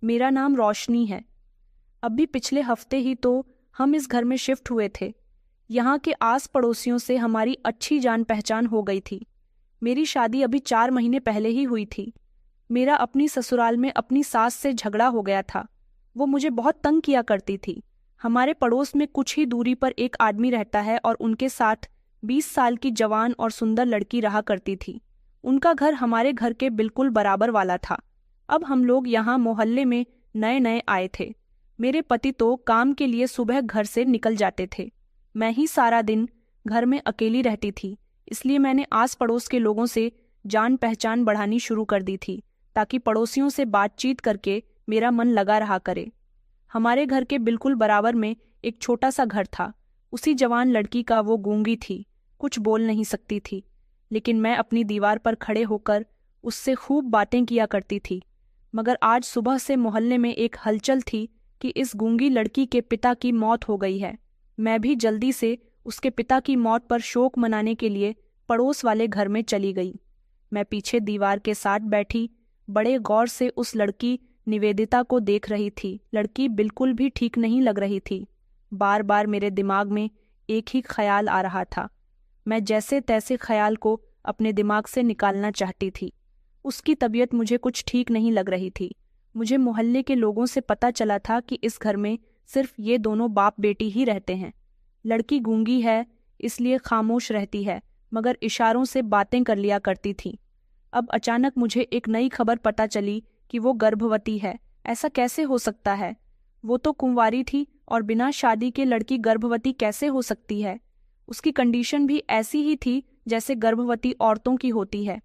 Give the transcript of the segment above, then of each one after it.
मेरा नाम रोशनी है। अभी पिछले हफ्ते ही तो हम इस घर में शिफ्ट हुए थे। यहाँ के आस पड़ोसियों से हमारी अच्छी जान पहचान हो गई थी। मेरी शादी अभी 4 महीने पहले ही हुई थी। मेरा अपनी ससुराल में अपनी सास से झगड़ा हो गया था। वो मुझे बहुत तंग किया करती थी। हमारे पड़ोस में कुछ ही दूरी पर एक आदमी रहता है और उनके साथ 20 साल की जवान और सुंदर लड़की रहा करती थी। उनका घर हमारे घर के बिल्कुल बराबर वाला था। अब हम लोग यहाँ मोहल्ले में नए नए आए थे। मेरे पति तो काम के लिए सुबह घर से निकल जाते थे। मैं ही सारा दिन घर में अकेली रहती थी। इसलिए मैंने आस पड़ोस के लोगों से जान पहचान बढ़ानी शुरू कर दी थी, ताकि पड़ोसियों से बातचीत करके मेरा मन लगा रहा करे। हमारे घर के बिल्कुल बराबर में एक छोटा सा घर था। उसी जवान लड़की का वो गूंगी थी, कुछ बोल नहीं सकती थी, लेकिन मैं अपनी दीवार पर खड़े होकर उससे खूब बातें किया करती थी। मगर आज सुबह से मोहल्ले में एक हलचल थी कि इस गूंगी लड़की के पिता की मौत हो गई है। मैं भी जल्दी से उसके पिता की मौत पर शोक मनाने के लिए पड़ोस वाले घर में चली गई। मैं पीछे दीवार के साथ बैठी बड़े गौर से उस लड़की निवेदिता को देख रही थी। लड़की बिल्कुल भी ठीक नहीं लग रही थी। बार बार मेरे दिमाग में एक ही ख्याल आ रहा था। मैं जैसे तैसे ख्याल को अपने दिमाग से निकालना चाहती थी। उसकी तबीयत मुझे कुछ ठीक नहीं लग रही थी। मुझे मोहल्ले के लोगों से पता चला था कि इस घर में सिर्फ ये दोनों बाप बेटी ही रहते हैं। लड़की गूंगी है, इसलिए खामोश रहती है, मगर इशारों से बातें कर लिया करती थी। अब अचानक मुझे एक नई खबर पता चली कि वो गर्भवती है। ऐसा कैसे हो सकता है? वो तो कुंवारी थी और बिना शादी के लड़की गर्भवती कैसे हो सकती है? उसकी कंडीशन भी ऐसी ही थी जैसे गर्भवती औरतों की होती है।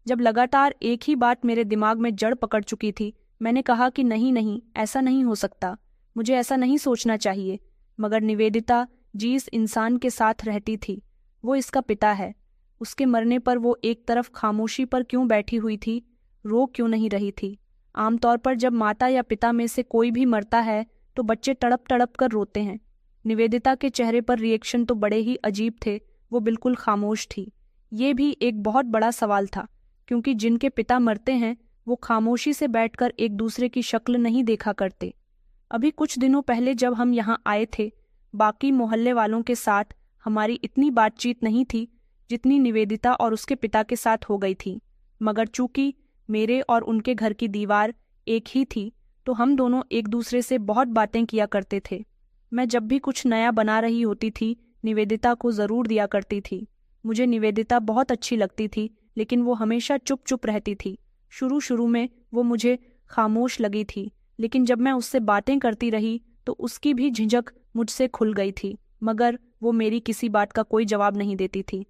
जब लगातार एक ही बात मेरे दिमाग में जड़ पकड़ चुकी थी, मैंने कहा कि नहीं नहीं, ऐसा नहीं हो सकता, मुझे ऐसा नहीं सोचना चाहिए। मगर निवेदिता जिस इंसान के साथ रहती थी, वो इसका पिता है। उसके मरने पर वो एक तरफ खामोशी पर क्यों बैठी हुई थी, रो क्यों नहीं रही थी? आमतौर पर जब माता या पिता में से कोई भी मरता है तो बच्चे तड़प तड़प कर रोते हैं। निवेदिता के चेहरे पर रिएक्शन तो बड़े ही अजीब थे। वो बिल्कुल खामोश थी। ये भी एक बहुत बड़ा सवाल था, क्योंकि जिनके पिता मरते हैं वो खामोशी से बैठकर एक दूसरे की शक्ल नहीं देखा करते। अभी कुछ दिनों पहले जब हम यहाँ आए थे, बाकी मोहल्ले वालों के साथ हमारी इतनी बातचीत नहीं थी जितनी निवेदिता और उसके पिता के साथ हो गई थी। मगर चूंकि मेरे और उनके घर की दीवार एक ही थी, तो हम दोनों एक दूसरे से बहुत बातें किया करते थे। मैं जब भी कुछ नया बना रही होती थी, निवेदिता को ज़रूर दिया करती थी। मुझे निवेदिता बहुत अच्छी लगती थी, लेकिन वो हमेशा चुप चुप रहती थी। शुरू शुरू में वो मुझे खामोश लगी थी, लेकिन जब मैं उससे बातें करती रही तो उसकी भी झिझक मुझसे खुल गई थी। मगर वो मेरी किसी बात का कोई जवाब नहीं देती थी।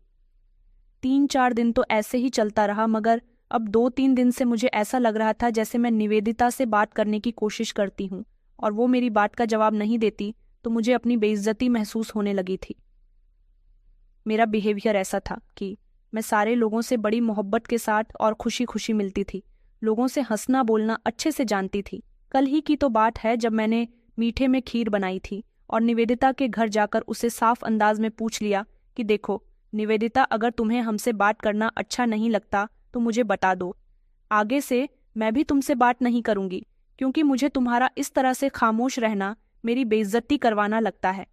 3-4 दिन तो ऐसे ही चलता रहा, मगर अब 2-3 दिन से मुझे ऐसा लग रहा था जैसे मैं निवेदिता से बात करने की कोशिश करती हूँ और वो मेरी बात का जवाब नहीं देती, तो मुझे अपनी बेइज्जती महसूस होने लगी थी। मेरा बिहेवियर ऐसा था कि मैं सारे लोगों से बड़ी मोहब्बत के साथ और खुशी खुशी मिलती थी। लोगों से हंसना बोलना अच्छे से जानती थी। कल ही की तो बात है जब मैंने मीठे में खीर बनाई थी और निवेदिता के घर जाकर उसे साफ अंदाज में पूछ लिया कि देखो निवेदिता, अगर तुम्हें हमसे बात करना अच्छा नहीं लगता तो मुझे बता दो। आगे से मैं भी तुमसे बात नहीं करूंगी, क्योंकि मुझे तुम्हारा इस तरह से खामोश रहना मेरी बेइज्जती करवाना लगता है।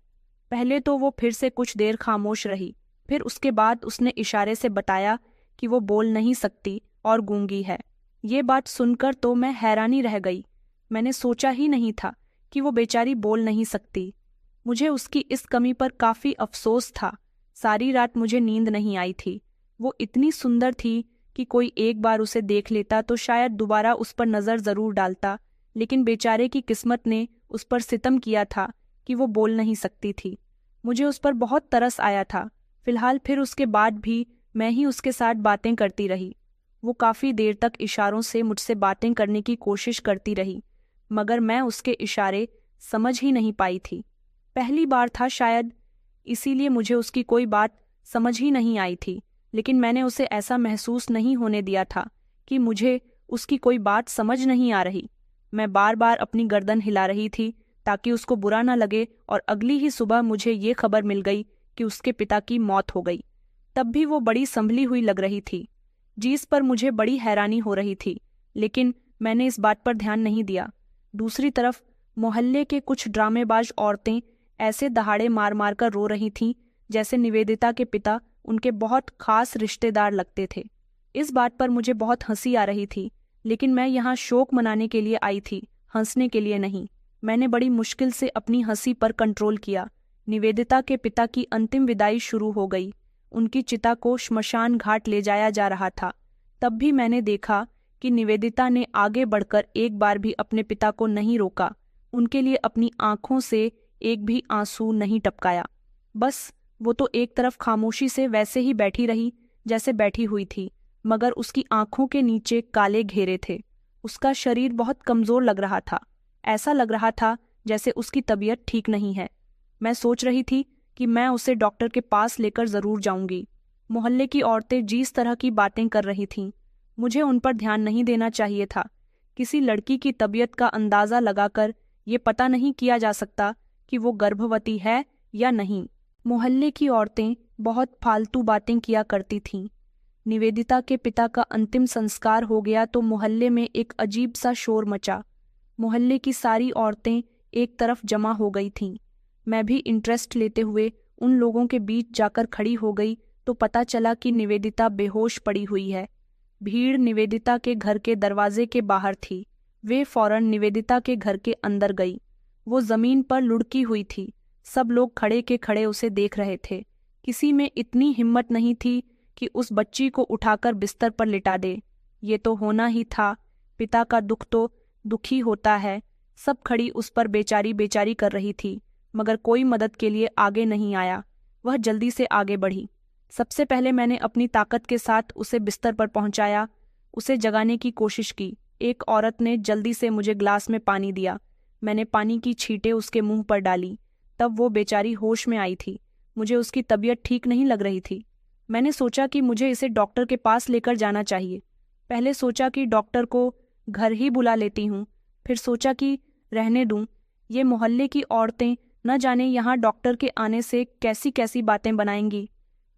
पहले तो वो फिर से कुछ देर खामोश रही, फिर उसके बाद उसने इशारे से बताया कि वो बोल नहीं सकती और गूंगी है। ये बात सुनकर तो मैं हैरानी रह गई। मैंने सोचा ही नहीं था कि वो बेचारी बोल नहीं सकती। मुझे उसकी इस कमी पर काफ़ी अफसोस था। सारी रात मुझे नींद नहीं आई थी। वो इतनी सुंदर थी कि कोई एक बार उसे देख लेता तो शायद दोबारा उस पर नज़र ज़रूर डालता, लेकिन बेचारे की किस्मत ने उस पर सितम किया था कि वो बोल नहीं सकती थी। मुझे उस पर बहुत तरस आया था। फिलहाल फिर उसके बाद भी मैं ही उसके साथ बातें करती रही। वो काफ़ी देर तक इशारों से मुझसे बातें करने की कोशिश करती रही, मगर मैं उसके इशारे समझ ही नहीं पाई थी। पहली बार था शायद, इसीलिए मुझे उसकी कोई बात समझ ही नहीं आई थी, लेकिन मैंने उसे ऐसा महसूस नहीं होने दिया था कि मुझे उसकी कोई बात समझ नहीं आ रही। मैं बार बार अपनी गर्दन हिला रही थी ताकि उसको बुरा न लगे, और अगली ही सुबह मुझे ये खबर मिल गई कि उसके पिता की मौत हो गई। तब भी वो बड़ी संभली हुई लग रही थी, जिस पर मुझे बड़ी हैरानी हो रही थी, लेकिन मैंने इस बात पर ध्यान नहीं दिया। दूसरी तरफ मोहल्ले के कुछ ड्रामेबाज औरतें ऐसे दहाड़े मार मार कर रो रही थीं जैसे निवेदिता के पिता उनके बहुत खास रिश्तेदार लगते थे। इस बात पर मुझे बहुत हंसी आ रही थी, लेकिन मैं यहाँ शोक मनाने के लिए आई थी, हंसने के लिए नहीं। मैंने बड़ी मुश्किल से अपनी हंसी पर कंट्रोल किया। निवेदिता के पिता की अंतिम विदाई शुरू हो गई। उनकी चिता को श्मशान घाट ले जाया जा रहा था। तब भी मैंने देखा कि निवेदिता ने आगे बढ़कर एक बार भी अपने पिता को नहीं रोका, उनके लिए अपनी आंखों से एक भी आंसू नहीं टपकाया। बस वो तो एक तरफ खामोशी से वैसे ही बैठी रही जैसे बैठी हुई थी, मगर उसकी आंखों के नीचे काले घेरे थे। उसका शरीर बहुत कमजोर लग रहा था। ऐसा लग रहा था जैसे उसकी तबीयत ठीक नहीं है। मैं सोच रही थी कि मैं उसे डॉक्टर के पास लेकर जरूर जाऊंगी। मोहल्ले की औरतें जिस तरह की बातें कर रही थीं, मुझे उन पर ध्यान नहीं देना चाहिए था। किसी लड़की की तबीयत का अंदाजा लगाकर ये पता नहीं किया जा सकता कि वो गर्भवती है या नहीं। मोहल्ले की औरतें बहुत फालतू बातें किया करती थीं। निवेदिता के पिता का अंतिम संस्कार हो गया तो मोहल्ले में एक अजीब सा शोर मचा। मोहल्ले की सारी औरतें एक तरफ जमा हो गई थीं। मैं भी इंटरेस्ट लेते हुए उन लोगों के बीच जाकर खड़ी हो गई तो पता चला कि निवेदिता बेहोश पड़ी हुई है। भीड़ निवेदिता के घर के दरवाजे के बाहर थी। वे फौरन निवेदिता के घर के अंदर गई। वो जमीन पर लुढ़की हुई थी। सब लोग खड़े के खड़े उसे देख रहे थे। किसी में इतनी हिम्मत नहीं थी कि उस बच्ची को उठाकर बिस्तर पर लिटा दे। ये तो होना ही था। पिता का दुख तो दुखी होता है। सब खड़ी उस पर बेचारी बेचारी कर रही थी, मगर कोई मदद के लिए आगे नहीं आया। वह जल्दी से आगे बढ़ी। सबसे पहले मैंने अपनी ताकत के साथ उसे बिस्तर पर पहुंचाया, उसे जगाने की कोशिश की। एक औरत ने जल्दी से मुझे ग्लास में पानी दिया। मैंने पानी की छींटें उसके मुंह पर डाली। तब वो बेचारी होश में आई थी। मुझे उसकी तबीयत ठीक नहीं लग रही थी। मैंने सोचा कि मुझे इसे डॉक्टर के पास लेकर जाना चाहिए। पहले सोचा कि डॉक्टर को घर ही बुला लेती हूँ, फिर सोचा कि रहने दूँ। ये मोहल्ले की औरतें न जाने यहाँ डॉक्टर के आने से कैसी कैसी बातें बनाएंगी।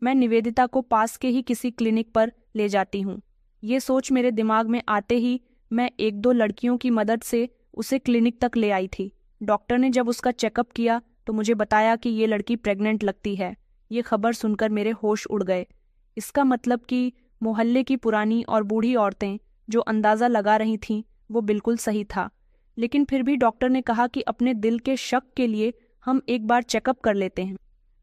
मैं निवेदिता को पास के ही किसी क्लिनिक पर ले जाती हूँ। ये सोच मेरे दिमाग में आते ही मैं एक दो लड़कियों की मदद से उसे क्लिनिक तक ले आई थी। डॉक्टर ने जब उसका चेकअप किया तो मुझे बताया कि ये लड़की प्रेग्नेंट लगती है। ये खबर सुनकर मेरे होश उड़ गए। इसका मतलब कि मोहल्ले की पुरानी और बूढ़ी औरतें जो अंदाज़ा लगा रही थीं वो बिल्कुल सही था। लेकिन फिर भी डॉक्टर ने कहा कि अपने दिल के शक के लिए हम एक बार चेकअप कर लेते हैं।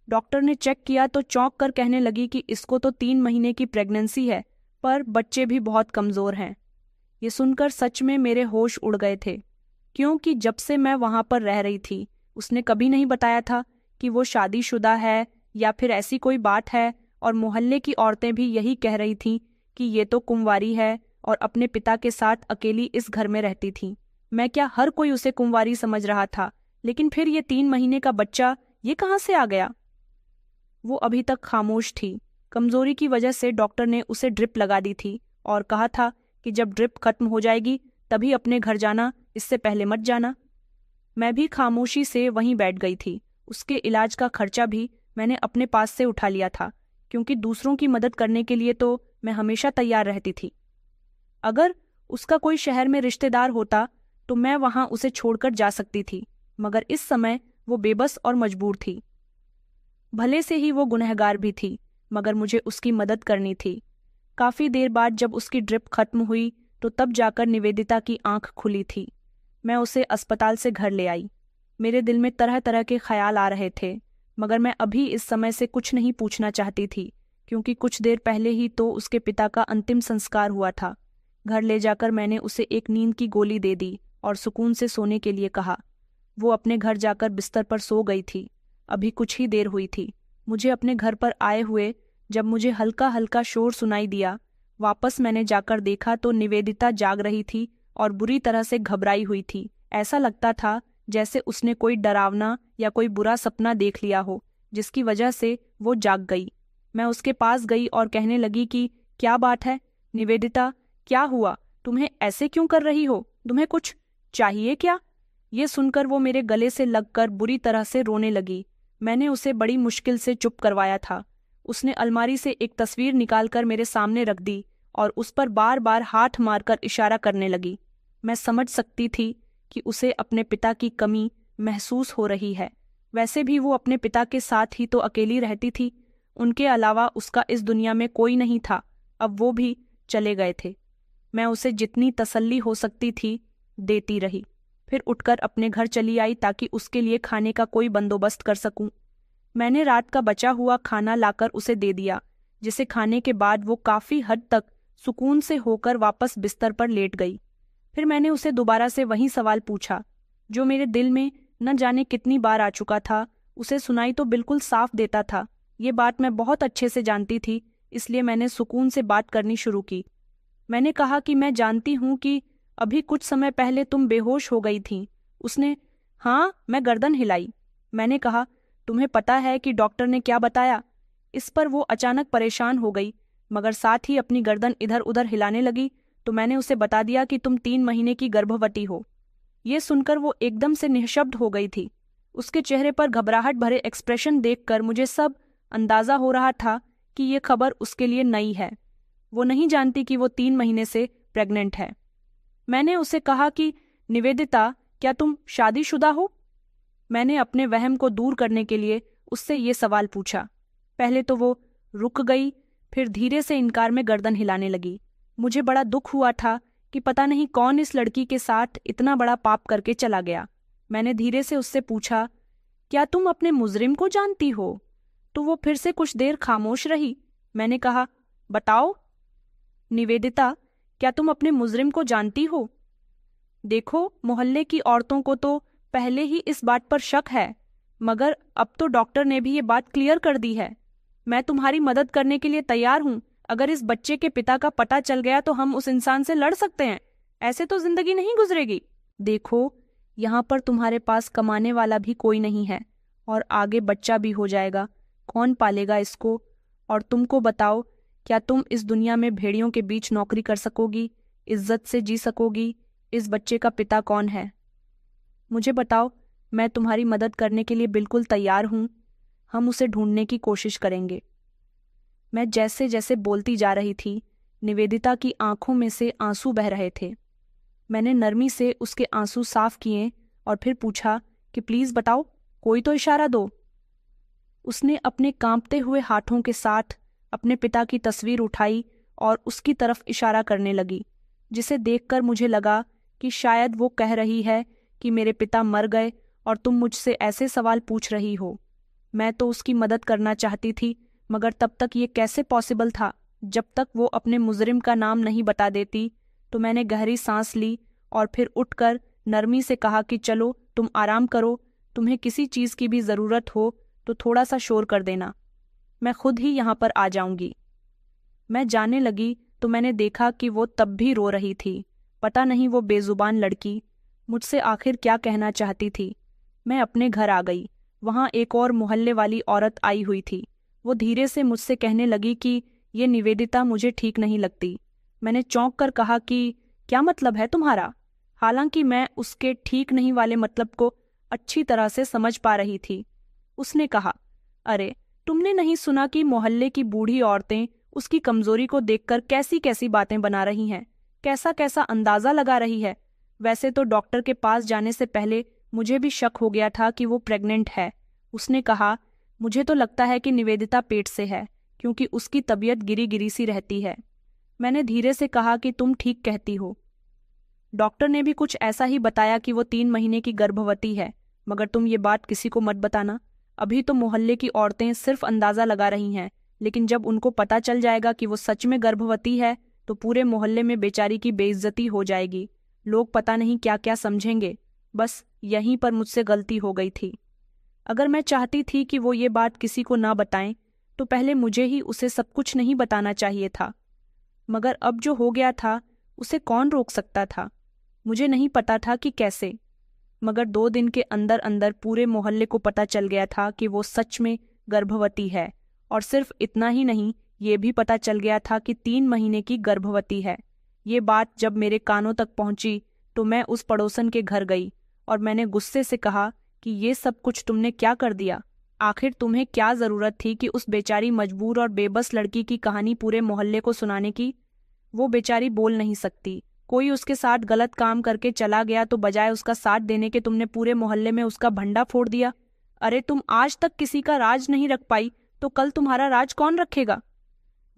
डॉक्टर ने चेक किया तो चौंक कर कहने लगी कि इसको तो 3 महीने की प्रेगनेंसी है, पर बच्चे भी बहुत कमज़ोर हैं। ये सुनकर सच में मेरे होश उड़ गए थे, क्योंकि जब से मैं वहाँ पर रह रही थी उसने कभी नहीं बताया था कि वो शादीशुदा है या फिर ऐसी कोई बात है। और मोहल्ले की औरतें भी यही कह रही थीं कि ये तो कुंवारी है और अपने पिता के साथ अकेली इस घर में रहती थी। मैं क्या हर कोई उसे कुंवारी समझ रहा था, लेकिन फिर ये 3 महीने का बच्चा ये कहाँ से आ गया? वो अभी तक खामोश थी। कमजोरी की वजह से डॉक्टर ने उसे ड्रिप लगा दी थी और कहा था कि जब ड्रिप खत्म हो जाएगी तभी अपने घर जाना, इससे पहले मत जाना। मैं भी खामोशी से वहीं बैठ गई थी। उसके इलाज का खर्चा भी मैंने अपने पास से उठा लिया था, क्योंकि दूसरों की मदद करने के लिए तो मैं हमेशा तैयार रहती थी। अगर उसका कोई शहर में रिश्तेदार होता तो मैं वहां उसे छोड़कर जा सकती थी, मगर इस समय वो बेबस और मजबूर थी। भले से ही वो गुनहगार भी थी, मगर मुझे उसकी मदद करनी थी। काफी देर बाद जब उसकी ड्रिप खत्म हुई तो तब जाकर निवेदिता की आंख खुली थी। मैं उसे अस्पताल से घर ले आई। मेरे दिल में तरह तरह के ख्याल आ रहे थे, मगर मैं अभी इस समय से कुछ नहीं पूछना चाहती थी, क्योंकि कुछ देर पहले ही तो उसके पिता का अंतिम संस्कार हुआ था। घर ले जाकर मैंने उसे एक नींद की गोली दे दी और सुकून से सोने के लिए कहा। वो अपने घर जाकर बिस्तर पर सो गई थी। अभी कुछ ही देर हुई थी। मुझे अपने घर पर आए हुए जब मुझे हल्का हल्का शोर सुनाई दिया, वापस मैंने जाकर देखा तो निवेदिता जाग रही थी और बुरी तरह से घबराई हुई थी। ऐसा लगता था जैसे उसने कोई डरावना या कोई बुरा सपना देख लिया हो, जिसकी वजह से वो जाग गई। मैं उसके पास गई और कहने लगी कि क्या बात है निवेदिता, क्या हुआ? तुम्हें ऐसे क्यों कर रही हो? तुम्हें कुछ चाहिए क्या? ये सुनकर वो मेरे गले से लगकर बुरी तरह से रोने लगी। मैंने उसे बड़ी मुश्किल से चुप करवाया था। उसने अलमारी से एक तस्वीर निकालकर मेरे सामने रख दी और उस पर बार बार हाथ मारकर इशारा करने लगी। मैं समझ सकती थी कि उसे अपने पिता की कमी महसूस हो रही है। वैसे भी वो अपने पिता के साथ ही तो अकेली रहती थी, उनके अलावा उसका इस दुनिया में कोई नहीं था। अब वो भी चले गए थे। मैं उसे जितनी तसल्ली हो सकती थी देती रही, फिर उठकर अपने घर चली आई ताकि उसके लिए खाने का कोई बंदोबस्त कर सकूं। मैंने रात का बचा हुआ खाना लाकर उसे दे दिया, जिसे खाने के बाद वो काफी हद तक सुकून से होकर वापस बिस्तर पर लेट गई। फिर मैंने उसे दोबारा से वही सवाल पूछा जो मेरे दिल में न जाने कितनी बार आ चुका था। उसे सुनाई तो बिल्कुल साफ देता था। ये बात मैं बहुत अच्छे से जानती थी, इसलिए मैंने सुकून से बात करनी शुरू की। मैंने कहा कि मैं जानती हूं कि अभी कुछ समय पहले तुम बेहोश हो गई थी। उसने हाँ, मैं गर्दन हिलाई। मैंने कहा, तुम्हें पता है कि डॉक्टर ने क्या बताया? इस पर वो अचानक परेशान हो गई, मगर साथ ही अपनी गर्दन इधर उधर हिलाने लगी। तो मैंने उसे बता दिया कि तुम 3 महीने की गर्भवती हो। ये सुनकर वो एकदम से निःशब्द हो गई थी। उसके चेहरे पर घबराहट भरे एक्सप्रेशन देखकर मुझे सब अंदाजा हो रहा था कि ये खबर उसके लिए नई है। वो नहीं जानती कि वो 3 महीने से प्रेग्नेंट है। मैंने उसे कहा कि निवेदिता, क्या तुम शादीशुदा हो? मैंने अपने वहम को दूर करने के लिए उससे ये सवाल पूछा। पहले तो वो रुक गई, फिर धीरे से इनकार में गर्दन हिलाने लगी। मुझे बड़ा दुख हुआ था कि पता नहीं कौन इस लड़की के साथ इतना बड़ा पाप करके चला गया। मैंने धीरे से उससे पूछा, क्या तुम अपने मुजरिम को जानती हो? तो वो फिर से कुछ देर खामोश रही। मैंने कहा, बताओ निवेदिता, क्या तुम अपने मुजरिम को जानती हो? देखो, मोहल्ले की औरतों को तो पहले ही इस बात पर शक है, मगर अब तो डॉक्टर ने भी ये बात क्लियर कर दी है। मैं तुम्हारी मदद करने के लिए तैयार हूँ। अगर इस बच्चे के पिता का पता चल गया तो हम उस इंसान से लड़ सकते हैं। ऐसे तो जिंदगी नहीं गुजरेगी। देखो, यहाँ पर तुम्हारे पास कमाने वाला भी कोई नहीं है, और आगे बच्चा भी हो जाएगा। कौन पालेगा इसको? और तुमको बताओ, क्या तुम इस दुनिया में भेड़ियों के बीच नौकरी कर सकोगी? इज्जत से जी सकोगी? इस बच्चे का पिता कौन है? मुझे बताओ, मैं तुम्हारी मदद करने के लिए बिल्कुल तैयार हूँ। हम उसे ढूंढने की कोशिश करेंगे। मैं जैसे जैसे बोलती जा रही थी, निवेदिता की आंखों में से आंसू बह रहे थे। मैंने नरमी से उसके आंसू साफ किए और फिर पूछा कि प्लीज बताओ, कोई तो इशारा दो। उसने अपने कांपते हुए हाथों के साथ अपने पिता की तस्वीर उठाई और उसकी तरफ इशारा करने लगी, जिसे देखकर मुझे लगा कि शायद वो कह रही है कि मेरे पिता मर गए और तुम मुझसे ऐसे सवाल पूछ रही हो। मैं तो उसकी मदद करना चाहती थी, मगर तब तक ये कैसे पॉसिबल था जब तक वो अपने मुजरिम का नाम नहीं बता देती। तो मैंने गहरी सांस ली और फिर उठकर नरमी से कहा कि चलो तुम आराम करो, तुम्हें किसी चीज़ की भी ज़रूरत हो तो थोड़ा सा शोर कर देना, मैं खुद ही यहाँ पर आ जाऊंगी। मैं जाने लगी तो मैंने देखा कि वो तब भी रो रही थी। पता नहीं वो बेजुबान लड़की मुझसे आखिर क्या कहना चाहती थी। मैं अपने घर आ गई। वहाँ एक और मोहल्ले वाली औरत आई हुई थी। वो धीरे से मुझसे कहने लगी कि ये निवेदिता मुझे ठीक नहीं लगती। मैंने चौंक कर कहा कि क्या मतलब है तुम्हारा? हालांकि मैं उसके ठीक नहीं वाले मतलब को अच्छी तरह से समझ पा रही थी। उसने कहा, अरे तुमने नहीं सुना कि मोहल्ले की बूढ़ी औरतें उसकी कमजोरी को देखकर कैसी कैसी बातें बना रही हैं, कैसा कैसा अंदाजा लगा रही है। वैसे तो डॉक्टर के पास जाने से पहले मुझे भी शक हो गया था कि वो प्रेग्नेंट है। उसने कहा, मुझे तो लगता है कि निवेदिता पेट से है, क्योंकि उसकी तबीयत गिरी गिरी सी रहती है। मैंने धीरे से कहा कि तुम ठीक कहती हो। डॉक्टर ने भी कुछ ऐसा ही बताया कि वो 3 महीने की गर्भवती है, मगर तुम ये बात किसी को मत बताना। अभी तो मोहल्ले की औरतें सिर्फ अंदाजा लगा रही हैं, लेकिन जब उनको पता चल जाएगा कि वो सच में गर्भवती है तो पूरे मोहल्ले में बेचारी की बेइज्जती हो जाएगी। लोग पता नहीं क्या क्या समझेंगे। बस यहीं पर मुझसे गलती हो गई थी। अगर मैं चाहती थी कि वो ये बात किसी को ना बताएं तो पहले मुझे ही उसे सब कुछ नहीं बताना चाहिए था, मगर अब जो हो गया था उसे कौन रोक सकता था? मुझे नहीं पता था कि कैसे, मगर 2 दिन के अंदर अंदर पूरे मोहल्ले को पता चल गया था कि वो सच में गर्भवती है। और सिर्फ इतना ही नहीं, ये भी पता चल गया था कि 3 महीने की गर्भवती है। ये बात जब मेरे कानों तक पहुंची तो मैं उस पड़ोसन के घर गई और मैंने गुस्से से कहा कि ये सब कुछ तुमने क्या कर दिया? आखिर तुम्हें क्या जरूरत थी कि उस बेचारी मजबूर और बेबस लड़की की कहानी पूरे मोहल्ले को सुनाने की? वो बेचारी बोल नहीं सकती, कोई उसके साथ गलत काम करके चला गया तो बजाय उसका साथ देने के तुमने पूरे मोहल्ले में उसका भंडा फोड़ दिया। अरे तुम आज तक किसी का राज नहीं रख पाई तो कल तुम्हारा राज कौन रखेगा?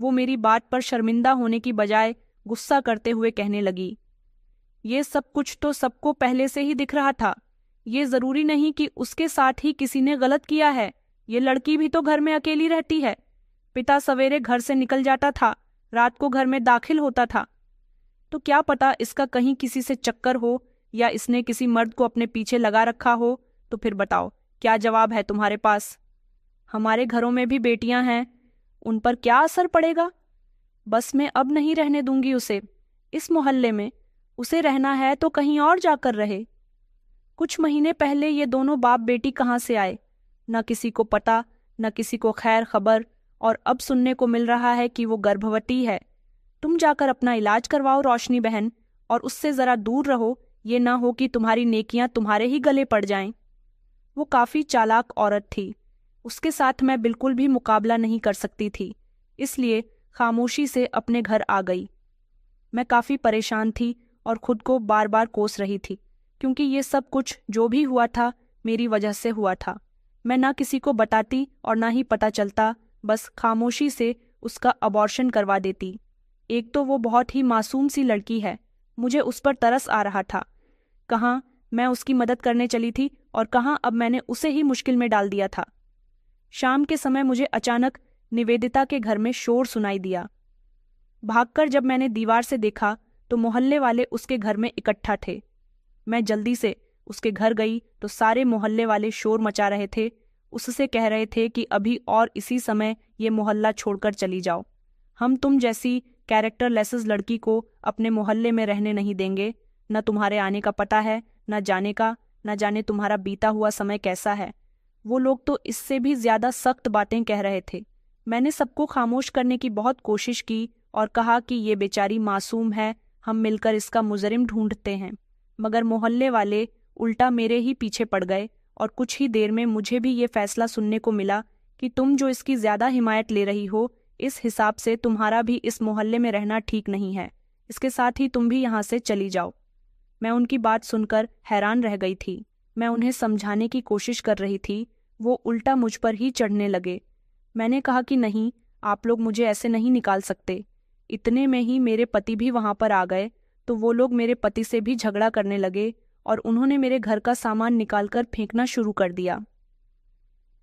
वो मेरी बात पर शर्मिंदा होने की बजाय गुस्सा करते हुए कहने लगी, ये सब कुछ तो सबको पहले से ही दिख रहा था। ये जरूरी नहीं कि उसके साथ ही किसी ने गलत किया है। ये लड़की भी तो घर में अकेली रहती है। पिता सवेरे घर से निकल जाता था, रात को घर में दाखिल होता था। तो क्या पता इसका कहीं किसी से चक्कर हो या इसने किसी मर्द को अपने पीछे लगा रखा हो। तो फिर बताओ क्या जवाब है तुम्हारे पास? हमारे घरों में भी बेटियां हैं, उन पर क्या असर पड़ेगा? बस मैं अब नहीं रहने दूंगी उसे इस मोहल्ले में। उसे रहना है तो कहीं और जाकर रहे। कुछ महीने पहले ये दोनों बाप बेटी कहाँ से आए, न किसी को पता न किसी को खैर खबर, और अब सुनने को मिल रहा है कि वो गर्भवती है। तुम जाकर अपना इलाज करवाओ रोशनी बहन, और उससे जरा दूर रहो, ये ना हो कि तुम्हारी नेकियां तुम्हारे ही गले पड़ जाएं। वो काफी चालाक औरत थी, उसके साथ मैं बिल्कुल भी मुकाबला नहीं कर सकती थी, इसलिए खामोशी से अपने घर आ गई। मैं काफी परेशान थी और खुद को बार बार कोस रही थी, क्योंकि ये सब कुछ जो भी हुआ था मेरी वजह से हुआ था। मैं ना किसी को बताती और ना ही पता चलता, बस खामोशी से उसका अबॉर्शन करवा देती। एक तो वो बहुत ही मासूम सी लड़की है, मुझे उस पर तरस आ रहा था। कहाँ मैं उसकी मदद करने चली थी और कहाँ अब मैंने उसे ही मुश्किल में डाल दिया था। शाम के समय मुझे अचानक निवेदिता के घर में शोर सुनाई दिया। भागकर जब मैंने दीवार से देखा तो मोहल्ले वाले उसके घर में इकट्ठा थे। मैं जल्दी से उसके घर गई तो सारे मोहल्ले वाले शोर मचा रहे थे। उससे कह रहे थे कि अभी और इसी समय ये मोहल्ला छोड़कर चली जाओ। हम तुम जैसी कैरेक्टर लेसेस लड़की को अपने मोहल्ले में रहने नहीं देंगे। न तुम्हारे आने का पता है, न जाने का, न जाने तुम्हारा बीता हुआ समय कैसा है। वो लोग तो इससे भी ज्यादा सख्त बातें कह रहे थे। मैंने सबको खामोश करने की बहुत कोशिश की और कहा कि ये बेचारी मासूम है, हम मिलकर इसका मुजरिम ढूंढते हैं। मगर मोहल्ले वाले उल्टा मेरे ही पीछे पड़ गए और कुछ ही देर में मुझे भी ये फैसला सुनने को मिला कि तुम जो इसकी ज्यादा हिमायत ले रही हो, इस हिसाब से तुम्हारा भी इस मोहल्ले में रहना ठीक नहीं है। इसके साथ ही तुम भी यहाँ से चली जाओ। मैं उनकी बात सुनकर हैरान रह गई थी। मैं उन्हें समझाने की कोशिश कर रही थी, वो उल्टा मुझ पर ही चढ़ने लगे। मैंने कहा कि नहीं, आप लोग मुझे ऐसे नहीं निकाल सकते। इतने में ही मेरे पति भी वहां पर आ गए तो वो लोग मेरे पति से भी झगड़ा करने लगे और उन्होंने मेरे घर का सामान निकालकर फेंकना शुरू कर दिया।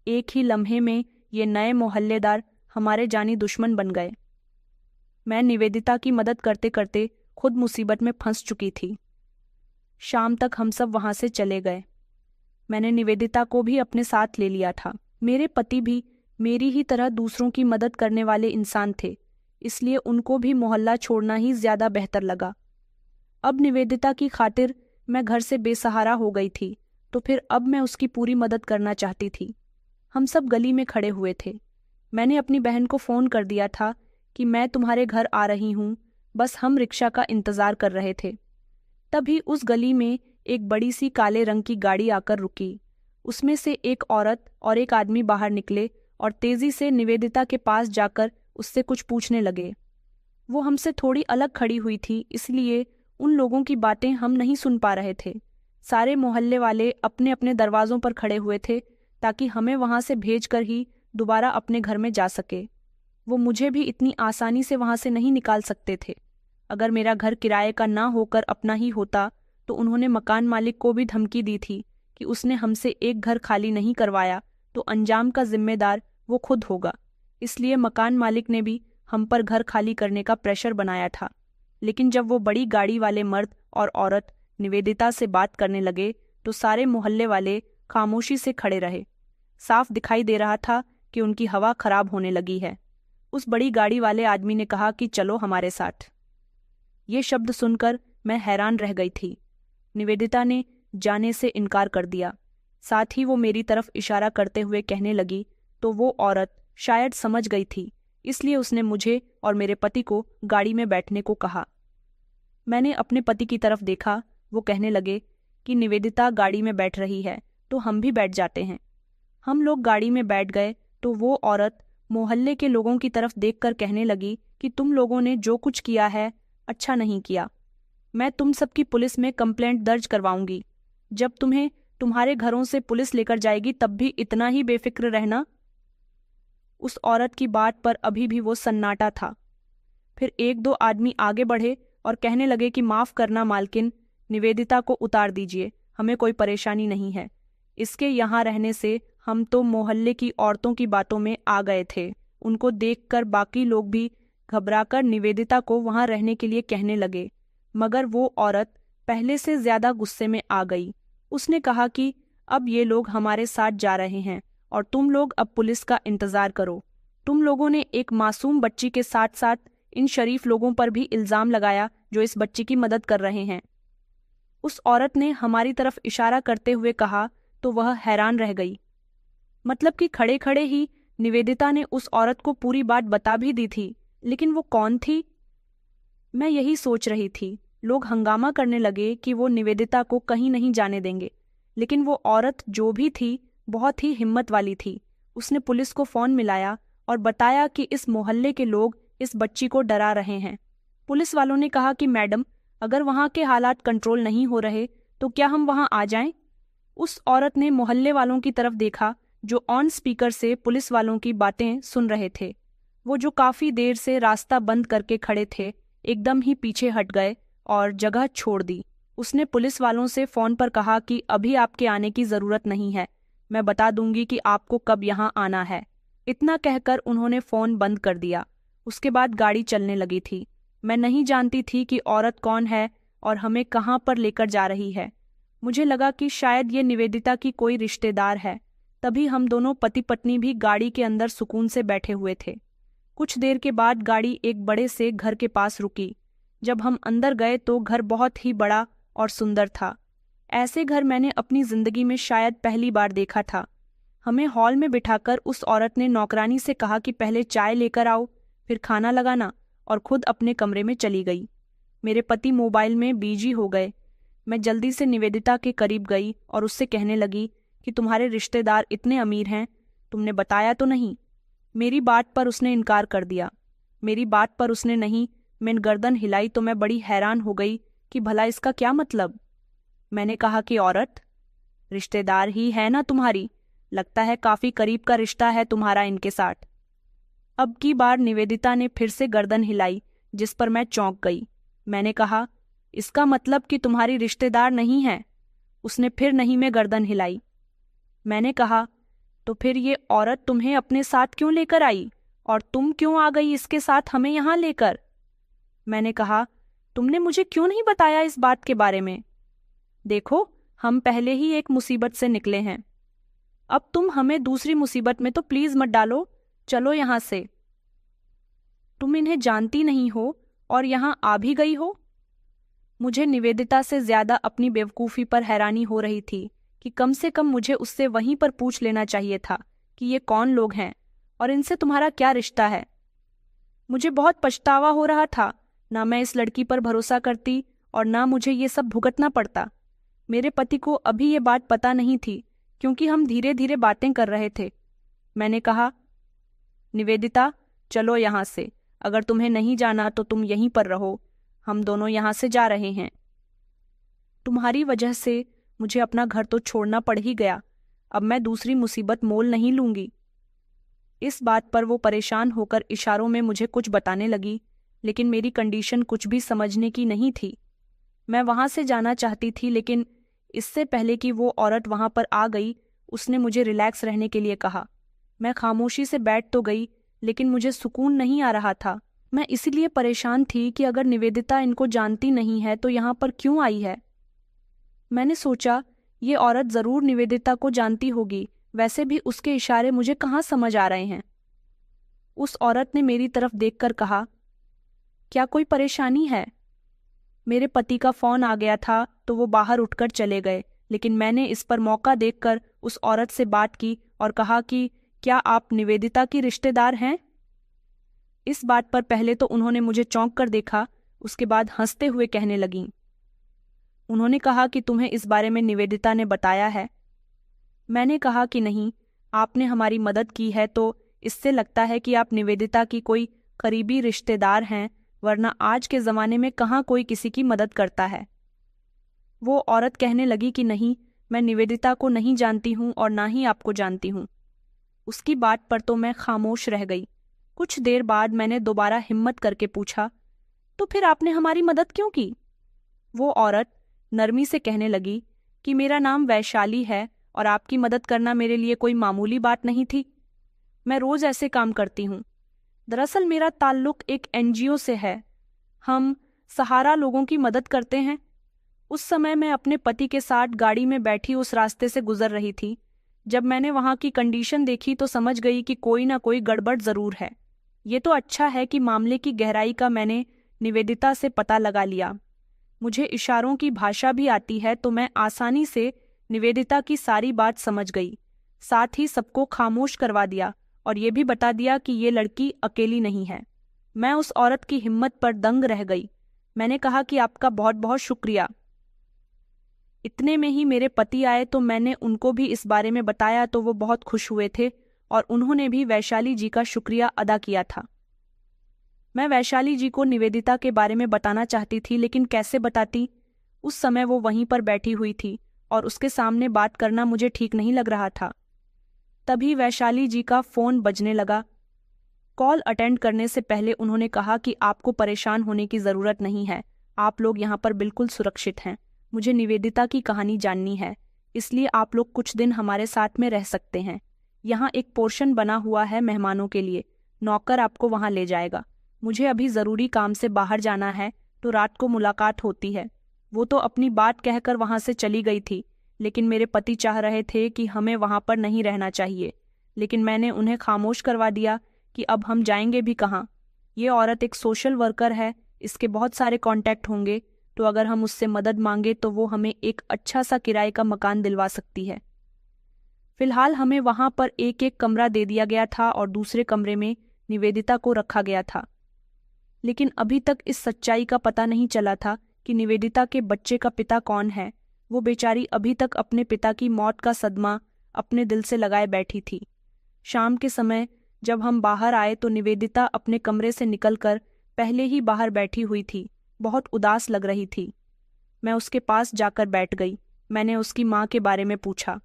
एक ही लम्हे में ये नए मोहल्लेदार हमारे जानी दुश्मन बन गए। मैं निवेदिता की मदद करते करते खुद मुसीबत में फंस चुकी थी। शाम तक हम सब वहां से चले गए। मैंने निवेदिता को भी अपने साथ ले लिया था। मेरे पति भी मेरी ही तरह दूसरों की मदद करने वाले इंसान थे, इसलिए उनको भी मोहल्ला छोड़ना ही ज्यादा बेहतर लगा। अब निवेदिता की खातिर मैं घर से बेसहारा हो गई थी, तो फिर अब मैं उसकी पूरी मदद करना चाहती थी। हम सब गली में खड़े हुए थे। मैंने अपनी बहन को फ़ोन कर दिया था कि मैं तुम्हारे घर आ रही हूँ, बस हम रिक्शा का इंतज़ार कर रहे थे। तभी उस गली में एक बड़ी सी काले रंग की गाड़ी आकर रुकी। उसमें से एक औरत और एक आदमी बाहर निकले और तेज़ी से निवेदिता के पास जाकर उससे कुछ पूछने लगे। वो हमसे थोड़ी अलग खड़ी हुई थी, इसलिए उन लोगों की बातें हम नहीं सुन पा रहे थे। सारे मोहल्ले वाले अपने अपने दरवाज़ों पर खड़े हुए थे ताकि हमें वहाँ से भेजकर ही दोबारा अपने घर में जा सके। वो मुझे भी इतनी आसानी से वहाँ से नहीं निकाल सकते थे। अगर मेरा घर किराए का ना होकर अपना ही होता तो उन्होंने मकान मालिक को भी धमकी दी थी कि उसने हमसे एक घर खाली नहीं करवाया तो अंजाम का जिम्मेदार वो खुद होगा। इसलिए मकान मालिक ने भी हम पर घर खाली करने का प्रेशर बनाया था। लेकिन जब वो बड़ी गाड़ी वाले मर्द और औरत निवेदिता से बात करने लगे तो सारे मोहल्ले वाले खामोशी से खड़े रहे। साफ दिखाई दे रहा था कि उनकी हवा खराब होने लगी है। उस बड़ी गाड़ी वाले आदमी ने कहा कि चलो हमारे साथ। ये शब्द सुनकर मैं हैरान रह गई थी। निवेदिता ने जाने से इनकार कर दिया। साथ ही वो मेरी तरफ इशारा करते हुए कहने लगी तो वो औरत शायद समझ गई थी, इसलिए उसने मुझे और मेरे पति को गाड़ी में बैठने को कहा। मैंने अपने पति की तरफ देखा। वो कहने लगे कि निवेदिता गाड़ी में बैठ रही है तो हम भी बैठ जाते हैं। हम लोग गाड़ी में बैठ गए तो वो औरत मोहल्ले के लोगों की तरफ देखकर कहने लगी कि तुम लोगों ने जो कुछ किया है अच्छा नहीं किया। मैं तुम सबकी पुलिस में कंप्लेंट दर्ज करवाऊंगी। जब तुम्हें तुम्हारे घरों से पुलिस लेकर जाएगी तब भी इतना ही बेफिक्र रहना। उस औरत की बात पर अभी भी वो सन्नाटा था। फिर एक दो आदमी आगे बढ़े और कहने लगे कि माफ़ करना मालकिन, निवेदिता को उतार दीजिए, हमें कोई परेशानी नहीं है। इसके यहाँ रहने से हम तो मोहल्ले की औरतों की बातों में आ गए थे। उनको देखकर बाकी लोग भी घबराकर निवेदिता को वहाँ रहने के लिए कहने लगे, मगर वो औरत पहले से ज़्यादा गुस्से में आ गई। उसने कहा कि अब ये लोग हमारे साथ जा रहे हैं और तुम लोग अब पुलिस का इंतज़ार करो। तुम लोगों ने एक मासूम बच्ची के साथ साथ इन शरीफ लोगों पर भी इल्ज़ाम लगाया जो इस बच्ची की मदद कर रहे हैं। उस औरत ने हमारी तरफ इशारा करते हुए कहा तो वह हैरान रह गई। मतलब कि खड़े खड़े ही निवेदिता ने उस औरत को पूरी बात बता भी दी थी, लेकिन वो कौन थी? मैं यही सोच रही थी। लोग हंगामा करने लगे कि वो निवेदिता को कहीं नहीं जाने देंगे, लेकिन वो औरत जो भी थी बहुत ही हिम्मत वाली थी। उसने पुलिस को फ़ोन मिलाया और बताया कि इस मोहल्ले के लोग इस बच्ची को डरा रहे हैं। पुलिस वालों ने कहा कि मैडम, अगर वहाँ के हालात कंट्रोल नहीं हो रहे तो क्या हम वहाँ आ जाएं? उस औरत ने मोहल्ले वालों की तरफ देखा जो ऑन स्पीकर से पुलिस वालों की बातें सुन रहे थे। वो जो काफ़ी देर से रास्ता बंद करके खड़े थे एकदम ही पीछे हट गए और जगह छोड़ दी। उसने पुलिस वालों से फ़ोन पर कहा कि अभी आपके आने की ज़रूरत नहीं है, मैं बता दूंगी कि आपको कब यहाँ आना है। इतना कहकर उन्होंने फ़ोन बंद कर दिया। उसके बाद गाड़ी चलने लगी थी। मैं नहीं जानती थी कि औरत कौन है और हमें कहाँ पर लेकर जा रही है। मुझे लगा कि शायद ये निवेदिता की कोई रिश्तेदार है। तभी हम दोनों पति पत्नी भी गाड़ी के अंदर सुकून से बैठे हुए थे। कुछ देर के बाद गाड़ी एक बड़े से घर के पास रुकी। जब हम अंदर गए तो घर बहुत ही बड़ा और सुंदर था। ऐसे घर मैंने अपनी ज़िंदगी में शायद पहली बार देखा था। हमें हॉल में बिठाकर उस औरत ने नौकरानी से कहा कि पहले चाय लेकर आओ, फिर खाना लगाना, और खुद अपने कमरे में चली गई। मेरे पति मोबाइल में बिजी हो गए। मैं जल्दी से निवेदिता के करीब गई और उससे कहने लगी कि तुम्हारे रिश्तेदार इतने अमीर हैं, तुमने बताया तो नहीं? मेरी बात पर उसने इनकार कर दिया। मेरी बात पर उसने नहीं, मैं गर्दन हिलाई तो मैं बड़ी हैरान हो गई कि भला इसका क्या मतलब। मैंने कहा कि औरत, रिश्तेदार ही है ना तुम्हारी, लगता है काफ़ी करीब का रिश्ता है तुम्हारा इनके साथ। अब की बार निवेदिता ने फिर से गर्दन हिलाई, जिस पर मैं चौंक गई। मैंने कहा, इसका मतलब कि तुम्हारी रिश्तेदार नहीं है? उसने फिर नहीं में गर्दन हिलाई। मैंने कहा, तो फिर ये औरत तुम्हें अपने साथ क्यों लेकर आई और तुम क्यों आ गई इसके साथ हमें यहाँ लेकर? मैंने कहा, तुमने मुझे क्यों नहीं बताया इस बात के बारे में? देखो, हम पहले ही एक मुसीबत से निकले हैं, अब तुम हमें दूसरी मुसीबत में तो प्लीज मत डालो। चलो यहाँ से। तुम इन्हें जानती नहीं हो और यहाँ आ भी गई हो। मुझे निवेदिता से ज्यादा अपनी बेवकूफ़ी पर हैरानी हो रही थी कि कम से कम मुझे उससे वहीं पर पूछ लेना चाहिए था कि ये कौन लोग हैं और इनसे तुम्हारा क्या रिश्ता है। मुझे बहुत पछतावा हो रहा था, ना मैं इस लड़की पर भरोसा करती और ना मुझे ये सब भुगतना पड़ता। मेरे पति को अभी ये बात पता नहीं थी क्योंकि हम धीरे धीरे बातें कर रहे थे। मैंने कहा, निवेदिता, चलो यहाँ से। अगर तुम्हें नहीं जाना तो तुम यहीं पर रहो, हम दोनों यहाँ से जा रहे हैं। तुम्हारी वजह से मुझे अपना घर तो छोड़ना पड़ ही गया, अब मैं दूसरी मुसीबत मोल नहीं लूंगी। इस बात पर वो परेशान होकर इशारों में मुझे कुछ बताने लगी, लेकिन मेरी कंडीशन कुछ भी समझने की नहीं थी। मैं वहाँ से जाना चाहती थी, लेकिन इससे पहले कि वो औरत वहाँ पर आ गई, उसने मुझे रिलैक्स रहने के लिए कहा। मैं खामोशी से बैठ तो गई, लेकिन मुझे सुकून नहीं आ रहा था। मैं इसीलिए परेशान थी कि अगर निवेदिता इनको जानती नहीं है तो यहाँ पर क्यों आई है। मैंने सोचा, ये औरत ज़रूर निवेदिता को जानती होगी, वैसे भी उसके इशारे मुझे कहाँ समझ आ रहे हैं। उस औरत ने मेरी तरफ देखकर कहा, क्या कोई परेशानी है? मेरे पति का फ़ोन आ गया था तो वो बाहर उठकर चले गए, लेकिन मैंने इस पर मौका देखकर उस औरत से बात की और कहा कि क्या आप निवेदिता की रिश्तेदार हैं? इस बात पर पहले तो उन्होंने मुझे चौंक कर देखा, उसके बाद हंसते हुए कहने लगीं। उन्होंने कहा कि तुम्हें इस बारे में निवेदिता ने बताया है? मैंने कहा कि नहीं, आपने हमारी मदद की है तो इससे लगता है कि आप निवेदिता की कोई करीबी रिश्तेदार हैं, वरना आज के ज़माने में कहाँ कोई किसी की मदद करता है। वो औरत कहने लगी कि नहीं, मैं निवेदिता को नहीं जानती हूँ और ना ही आपको जानती हूँ। उसकी बात पर तो मैं खामोश रह गई। कुछ देर बाद मैंने दोबारा हिम्मत करके पूछा, तो फिर आपने हमारी मदद क्यों की? वो औरत नरमी से कहने लगी कि मेरा नाम वैशाली है और आपकी मदद करना मेरे लिए कोई मामूली बात नहीं थी। मैं रोज ऐसे काम करती हूँ। दरअसल मेरा ताल्लुक एक एनजीओ से है। हम सहारा लोगों की मदद करते हैं। उस समय मैं अपने पति के साथ गाड़ी में बैठी उस रास्ते से गुजर रही थी। जब मैंने वहां की कंडीशन देखी तो समझ गई कि कोई ना कोई गड़बड़ जरूर है। ये तो अच्छा है कि मामले की गहराई का मैंने निवेदिता से पता लगा लिया। मुझे इशारों की भाषा भी आती है तो मैं आसानी से निवेदिता की सारी बात समझ गई। साथ ही सबको खामोश करवा दिया और ये भी बता दिया कि ये लड़की अकेली नहीं है। मैं उस औरत की हिम्मत पर दंग रह गई। मैंने कहा कि आपका बहुत बहुत शुक्रिया। इतने में ही मेरे पति आए तो मैंने उनको भी इस बारे में बताया तो वो बहुत खुश हुए थे और उन्होंने भी वैशाली जी का शुक्रिया अदा किया था। मैं वैशाली जी को निवेदिता के बारे में बताना चाहती थी, लेकिन कैसे बताती? उस समय वो वहीं पर बैठी हुई थी और उसके सामने बात करना मुझे ठीक नहीं लग रहा था। तभी वैशाली जी का फोन बजने लगा। कॉल अटेंड करने से पहले उन्होंने कहा कि आपको परेशान होने की जरूरत नहीं है, आप लोग यहाँ पर बिल्कुल सुरक्षित हैं। मुझे निवेदिता की कहानी जाननी है, इसलिए आप लोग कुछ दिन हमारे साथ में रह सकते हैं। यहाँ एक पोर्शन बना हुआ है मेहमानों के लिए, नौकर आपको वहाँ ले जाएगा। मुझे अभी ज़रूरी काम से बाहर जाना है तो रात को मुलाकात होती है। वो तो अपनी बात कहकर वहाँ से चली गई थी, लेकिन मेरे पति चाह रहे थे कि हमें वहाँ पर नहीं रहना चाहिए, लेकिन मैंने उन्हें खामोश करवा दिया कि अब हम जाएंगे भी कहाँ। ये औरत एक सोशल वर्कर है, इसके बहुत सारे कॉन्टैक्ट होंगे, तो अगर हम उससे मदद मांगे तो वो हमें एक अच्छा सा किराए का मकान दिलवा सकती है। फिलहाल हमें वहाँ पर एक एक कमरा दे दिया गया था और दूसरे कमरे में निवेदिता को रखा गया था। लेकिन अभी तक इस सच्चाई का पता नहीं चला था कि निवेदिता के बच्चे का पिता कौन है। वो बेचारी अभी तक अपने पिता की मौत का सदमा अपने दिल से लगाए बैठी थी। शाम के समय जब हम बाहर आए तो निवेदिता अपने कमरे से निकलकर पहले ही बाहर बैठी हुई थी, बहुत उदास लग रही थी। मैं उसके पास जाकर बैठ गई। मैंने उसकी माँ के बारे में पूछा।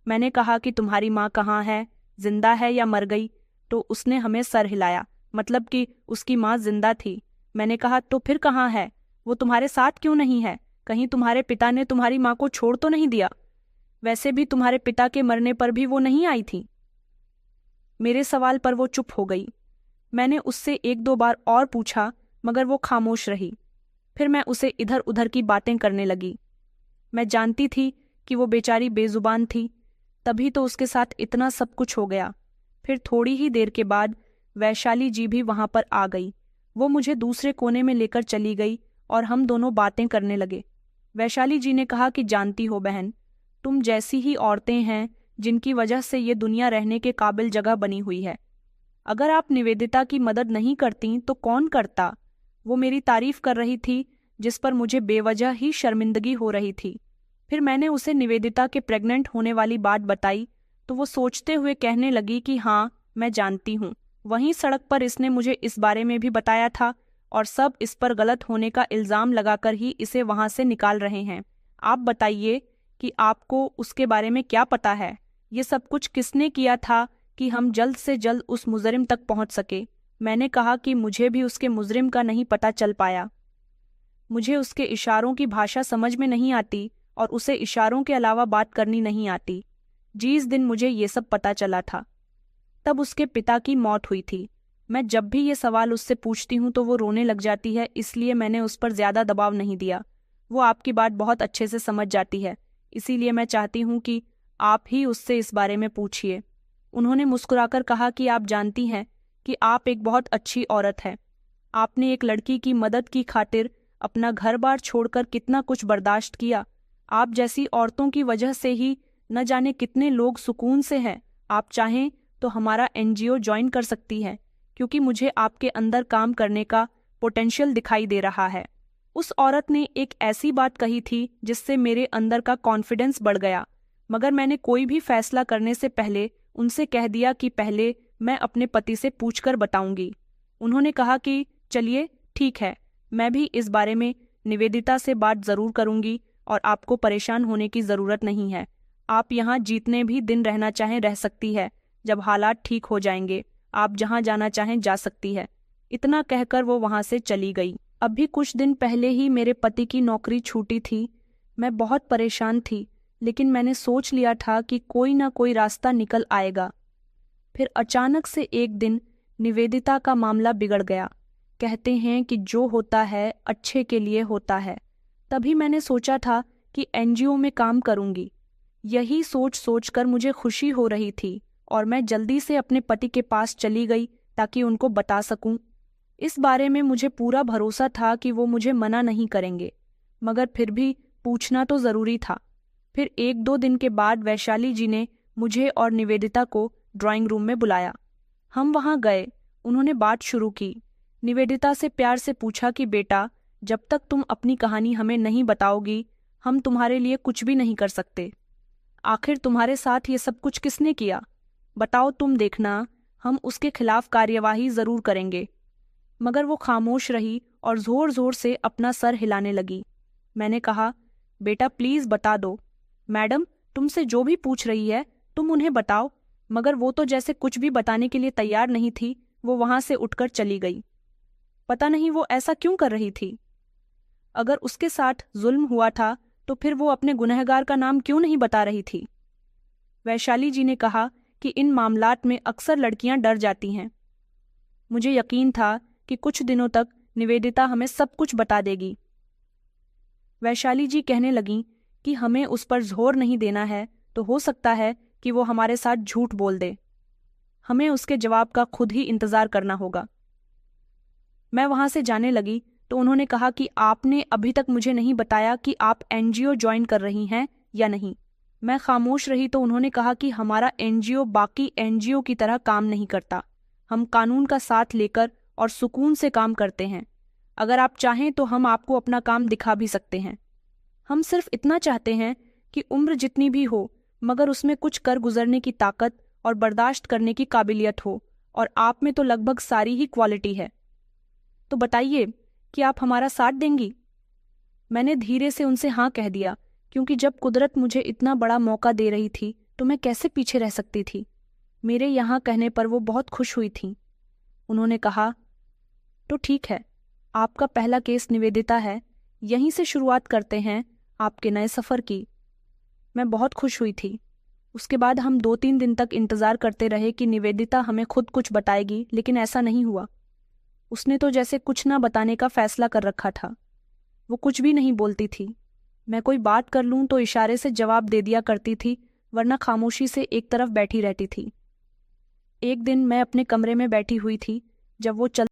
मैंने कहा कि तुम्हारी माँ कहाँ है, जिंदा है या मर गई? तो उसने हमें सर हिलाया, मतलब कि उसकी माँ जिंदा थी। मैंने कहा तो फिर कहाँ है? वो तुम्हारे साथ क्यों नहीं है? कहीं तुम्हारे पिता ने तुम्हारी माँ को छोड़ तो नहीं दिया? वैसे भी तुम्हारे पिता के मरने पर भी वो नहीं आई थी। मेरे सवाल पर वो चुप हो गई। मैंने उससे एक दो बार और पूछा मगर वो खामोश रही। फिर मैं उसे इधर उधर की बातें करने लगी। मैं जानती थी कि वो बेचारी बेजुबान थी, तभी तो उसके साथ इतना सब कुछ हो गया। फिर थोड़ी ही देर के बाद वैशाली जी भी वहां पर आ गई। वो मुझे दूसरे कोने में लेकर चली गई और हम दोनों बातें करने लगे। वैशाली जी ने कहा कि जानती हो बहन, तुम जैसी ही औरतें हैं जिनकी वजह से ये दुनिया रहने के काबिल जगह बनी हुई है। अगर आप निवेदिता की मदद नहीं करती तो कौन करता? वो मेरी तारीफ कर रही थी, जिस पर मुझे बेवजह ही शर्मिंदगी हो रही थी। फिर मैंने उसे निवेदिता के प्रेग्नेंट होने वाली बात बताई तो वो सोचते हुए कहने लगी कि हाँ, मैं जानती हूँ। वहीं सड़क पर इसने मुझे इस बारे में भी बताया था और सब इस पर गलत होने का इल्ज़ाम लगाकर ही इसे वहाँ से निकाल रहे हैं। आप बताइए कि आपको उसके बारे में क्या पता है? ये सब कुछ किसने किया था कि हम जल्द से जल्द उस मुजरिम तक पहुँच सके? मैंने कहा कि मुझे भी उसके मुजरिम का नहीं पता चल पाया। मुझे उसके इशारों की भाषा समझ में नहीं आती और उसे इशारों के अलावा बात करनी नहीं आती। जिस दिन मुझे ये सब पता चला था तब उसके पिता की मौत हुई थी। मैं जब भी ये सवाल उससे पूछती हूँ तो वो रोने लग जाती है, इसलिए मैंने उस पर ज़्यादा दबाव नहीं दिया। वो आपकी बात बहुत अच्छे से समझ जाती है, इसीलिए मैं चाहती हूँ कि आप ही उससे इस बारे में पूछिए। उन्होंने मुस्कुराकर कहा कि आप जानती हैं कि आप एक बहुत अच्छी औरत है। आपने एक लड़की की मदद की खातिर अपना घर बार छोड़कर कितना कुछ बर्दाश्त किया। आप जैसी औरतों की वजह से ही न जाने कितने लोग सुकून से हैं। आप चाहें तो हमारा एनजीओ ज्वाइन कर सकती हैं, क्योंकि मुझे आपके अंदर काम करने का पोटेंशियल दिखाई दे रहा है। उस औरत ने एक ऐसी बात कही थी जिससे मेरे अंदर का कॉन्फिडेंस बढ़ गया, मगर मैंने कोई भी फैसला करने से पहले उनसे कह दिया कि पहले मैं अपने पति से पूछकर बताऊंगी। उन्होंने कहा कि चलिए ठीक है, मैं भी इस बारे में निवेदिता से बात ज़रूर करूंगी और आपको परेशान होने की ज़रूरत नहीं है। आप यहाँ जितने भी दिन रहना चाहें रह सकती है। जब हालात ठीक हो जाएंगे आप जहाँ जाना चाहें जा सकती है। इतना कहकर वो वहाँ से चली गई। अभी कुछ दिन पहले ही मेरे पति की नौकरी छूटी थी। मैं बहुत परेशान थी, लेकिन मैंने सोच लिया था कि कोई ना कोई रास्ता निकल आएगा। फिर अचानक से एक दिन निवेदिता का मामला बिगड़ गया। कहते हैं कि जो होता है अच्छे के लिए होता है। तभी मैंने सोचा था कि एनजीओ में काम करूंगी। यही सोच सोचकर मुझे खुशी हो रही थी और मैं जल्दी से अपने पति के पास चली गई ताकि उनको बता सकूं। इस बारे में मुझे पूरा भरोसा था कि वो मुझे मना नहीं करेंगे, मगर फिर भी पूछना तो ज़रूरी था। फिर 1-2 दिन के बाद वैशाली जी ने मुझे और निवेदिता को ड्राइंग रूम में बुलाया। हम वहाँ गए। उन्होंने बात शुरू की। निवेदिता से प्यार से पूछा कि बेटा, जब तक तुम अपनी कहानी हमें नहीं बताओगी हम तुम्हारे लिए कुछ भी नहीं कर सकते। आखिर तुम्हारे साथ ये सब कुछ किसने किया? बताओ, तुम देखना, हम उसके खिलाफ कार्यवाही ज़रूर करेंगे। मगर वो खामोश रही और ज़ोर ज़ोर से अपना सर हिलाने लगी। मैंने कहा, बेटा प्लीज़ बता दो। मैडम, तुमसे जो भी पूछ रही है तुम उन्हें बताओ। मगर वो तो जैसे कुछ भी बताने के लिए तैयार नहीं थी। वो वहाँ से उठकर चली गई। पता नहीं वो ऐसा क्यों कर रही थी। अगर उसके साथ जुल्म हुआ था तो फिर वो अपने गुनहगार का नाम क्यों नहीं बता रही थी? वैशाली जी ने कहा कि इन मामलात में अक्सर लड़कियां डर जाती हैं। मुझे यकीन था कि कुछ दिनों तक निवेदिता हमें सब कुछ बता देगी। वैशाली जी कहने लगीं कि हमें उस पर जोर नहीं देना है, तो हो सकता है कि वो हमारे साथ झूठ बोल दे। हमें उसके जवाब का खुद ही इंतज़ार करना होगा। मैं वहाँ से जाने लगी तो उन्होंने कहा कि आपने अभी तक मुझे नहीं बताया कि आप एनजीओ ज्वाइन कर रही हैं या नहीं। मैं खामोश रही तो उन्होंने कहा कि हमारा एनजीओ बाकी एनजीओ की तरह काम नहीं करता। हम कानून का साथ लेकर और सुकून से काम करते हैं। अगर आप चाहें तो हम आपको अपना काम दिखा भी सकते हैं। हम सिर्फ इतना चाहते हैं कि उम्र जितनी भी हो मगर उसमें कुछ कर गुजरने की ताकत और बर्दाश्त करने की काबिलियत हो, और आप में तो लगभग सारी ही क्वालिटी है। तो बताइए कि आप हमारा साथ देंगी? मैंने धीरे से उनसे हाँ कह दिया, क्योंकि जब कुदरत मुझे इतना बड़ा मौका दे रही थी तो मैं कैसे पीछे रह सकती थी। मेरे यहाँ कहने पर वो बहुत खुश हुई थीं। उन्होंने कहा, तो ठीक है, आपका पहला केस निवेदिता है, यहीं से शुरुआत करते हैं आपके नए सफ़र की। मैं बहुत खुश हुई थी। उसके बाद हम 2-3 दिन तक इंतज़ार करते रहे कि निवेदिता हमें खुद कुछ बताएगी, लेकिन ऐसा नहीं हुआ। उसने तो जैसे कुछ ना बताने का फैसला कर रखा था। वो कुछ भी नहीं बोलती थी। मैं कोई बात कर लूं तो इशारे से जवाब दे दिया करती थी, वरना खामोशी से एक तरफ बैठी रहती थी। एक दिन मैं अपने कमरे में बैठी हुई थी। जब वो चल